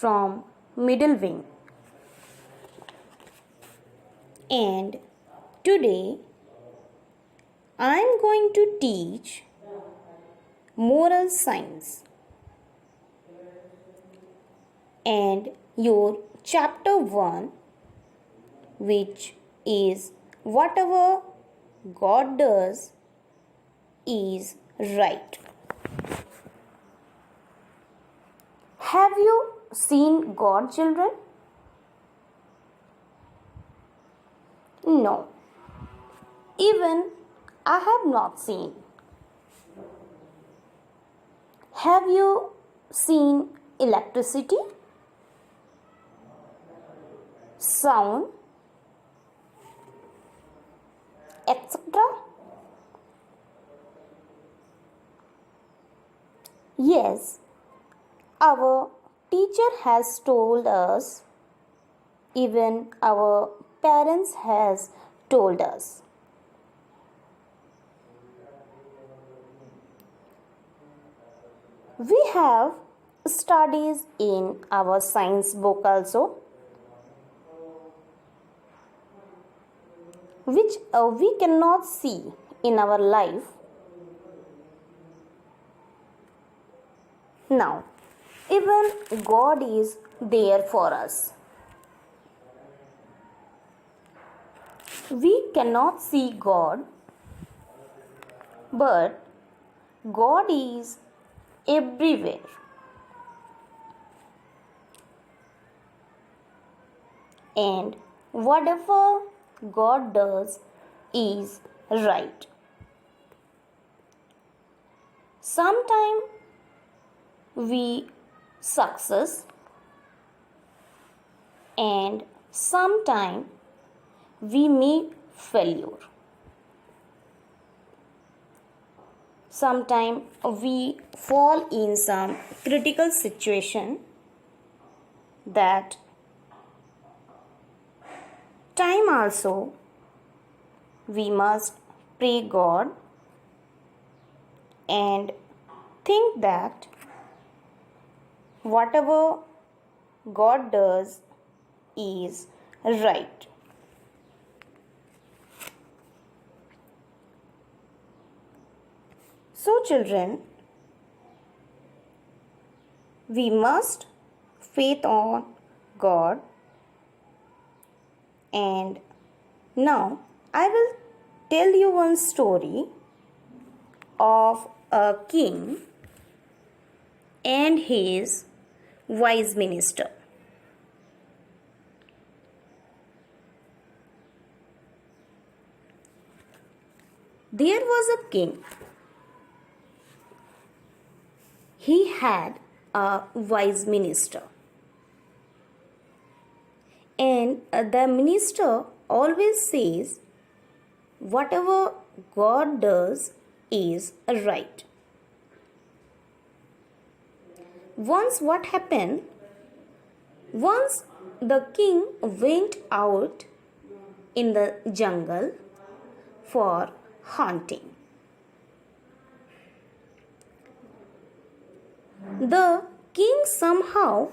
from middle wing, and today I am going to teach moral science and your chapter 1, which is whatever God does is right. Have you seen God, children? No, even I have not seen. Have you seen electricity, sound, etc.? Yes, our teacher has told us, even our parents has told us. We have studies in our science book also, which we cannot see in our life. Now, even God is there for us. We cannot see God, but God is everywhere. And whatever God does is right. Sometimes we success and sometimes we meet failure. Sometimes we fall in some critical situation. That time also we must pray God and think that whatever God does is right. So children, we must faith on God. And now I will tell you one story of a king and his wise minister. There was a king. He had a wise minister. And the minister always says, whatever God does is right. Once what happened? Once the king went out in the jungle for hunting. The king somehow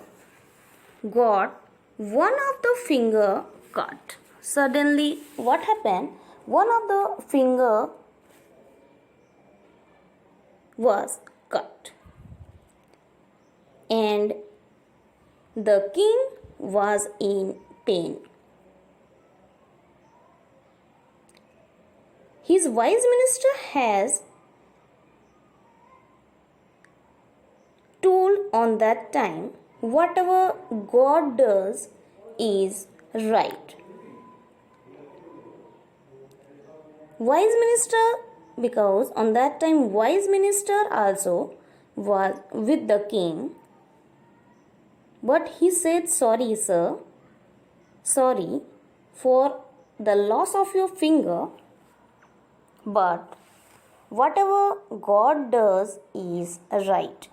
got one of the finger cut. Suddenly what happened? One of the finger was cut. And the king was in pain. His wise minister has told on that time, whatever God does is right. Wise minister, because on that time wise minister also was with the king, but he said, sorry sir, sorry for the loss of your finger, but whatever God does is right.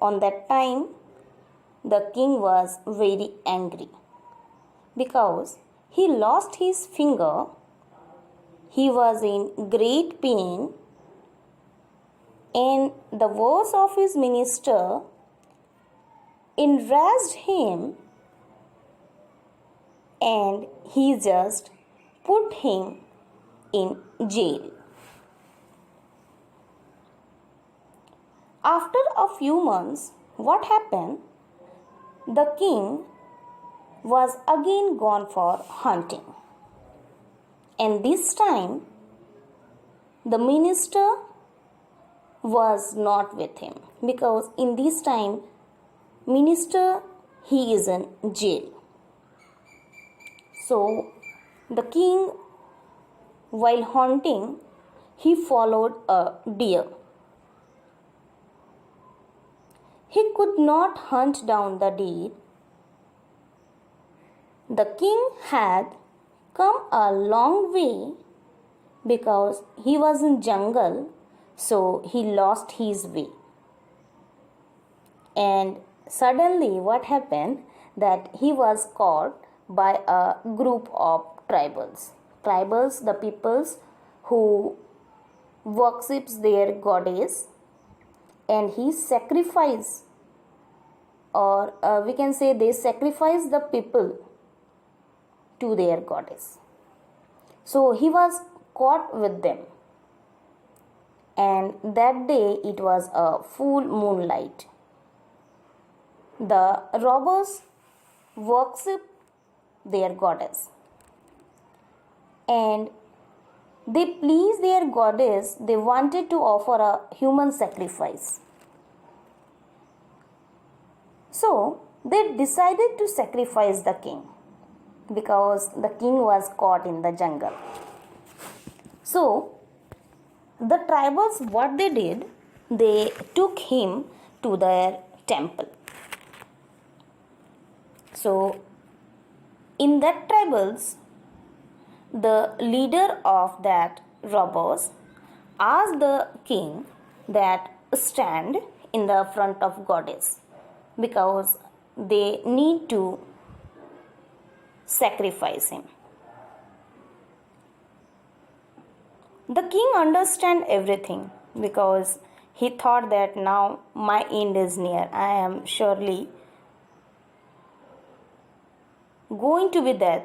On that time, the king was very angry because he lost his finger. He was in great pain, and the words of his minister enraged him and he just put him in jail. After a few months, what happened? The king was again gone for hunting. And this time, the minister was not with him, because in this time, minister, he is in jail. So, the king, while hunting, he followed a deer. He could not hunt down the deer. The king had come a long way because he was in jungle, so he lost his way. And suddenly what happened, that he was caught by a group of tribals. Tribals, the peoples who worships their goddess, and he sacrificed, or we can say they sacrifice the people to their goddess. So he was caught with them, and that day it was a full moonlight. The robbers worship their goddess, and they please their goddess. They wanted to offer a human sacrifice. So they decided to sacrifice the king, because the king was caught in the jungle. So the tribals, what they did, they took him to their temple. So in that tribals, the leader of that robbers asked the king that stand in the front of goddess, because they need to sacrifice him. The king understand everything, because he thought that now my end is near. I am surely going to be dead.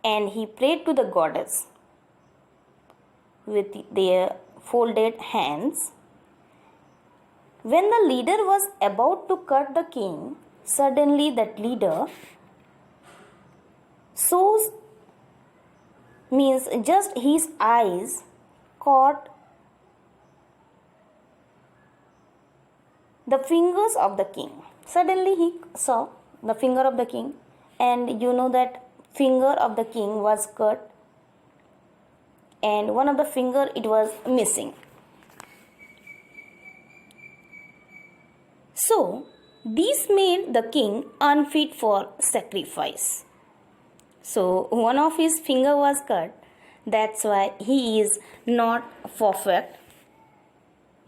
And he prayed to the goddess with their folded hands. When the leader was about to cut the king, suddenly that leader shows, means just his eyes caught the fingers of the king. Suddenly he saw the finger of the king, and you know that finger of the king was cut, and one of the finger it was missing. So this made the king unfit for sacrifice. So one of his finger was cut. That's why he is not perfect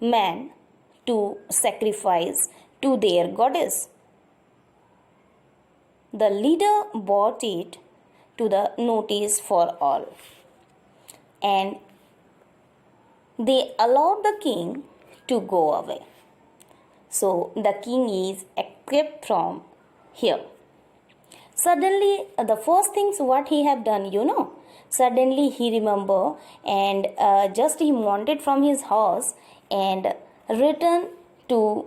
man to sacrifice to their goddess. The leader brought it to the notice for all, and they allowed the king to go away. So the king is escaped from here. Suddenly, the first things what he have done, suddenly he remember, and just he mounted from his horse and returned to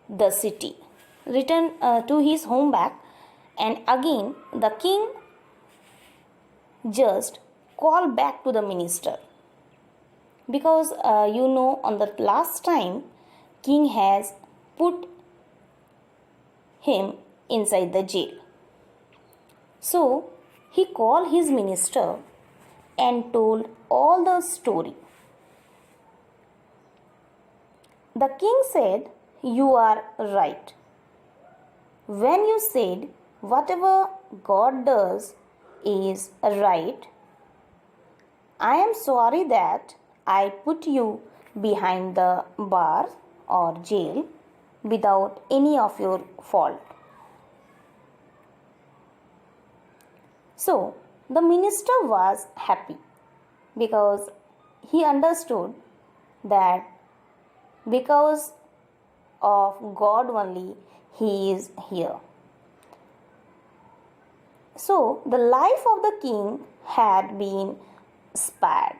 the city, returned to his home back. And again the king just called back to the minister, because on the last time king has put him inside the jail. So he called his minister and told all the story. The king said, "You are right. When you said whatever God does is right, I am sorry that I put you behind the bar or jail without any of your fault." So the minister was happy, because he understood that because of God only he is here. So the life of the king had been spared.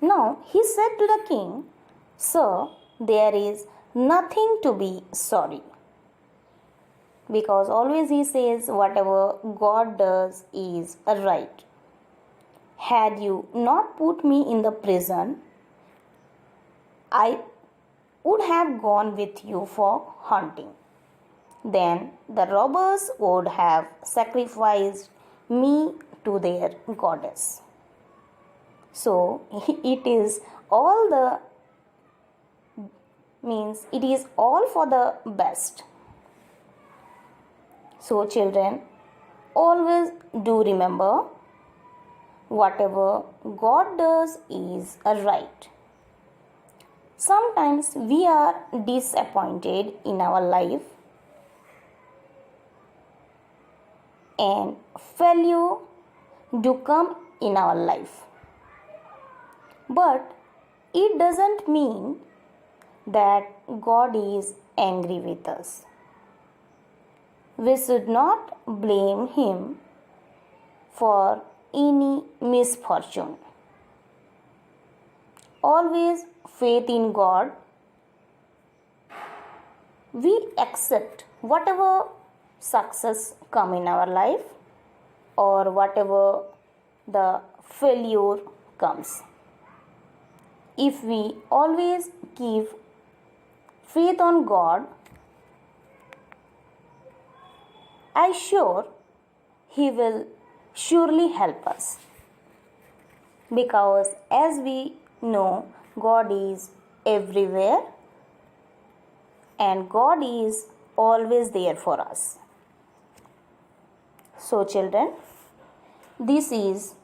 Now he said to the king, "Sir, there is nothing to be sorry." Because always he says whatever God does is right. Had you not put me in the prison, I would have gone with you for hunting. Then the robbers would have sacrificed me to their goddess. So it is all for the best. So children, always do remember whatever God does is right. Sometimes we are disappointed in our life and failure do come in our life. But it doesn't mean that God is angry with us. We should not blame Him for any misfortune. Always faith in God. We accept whatever success come in our life or whatever the failure comes. If we always give faith on God, I sure He will surely help us. Because as we know, God is everywhere and God is always there for us. So children, this is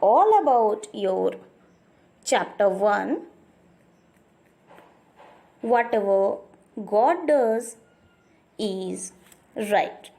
all about your chapter 1. Whatever God does is right.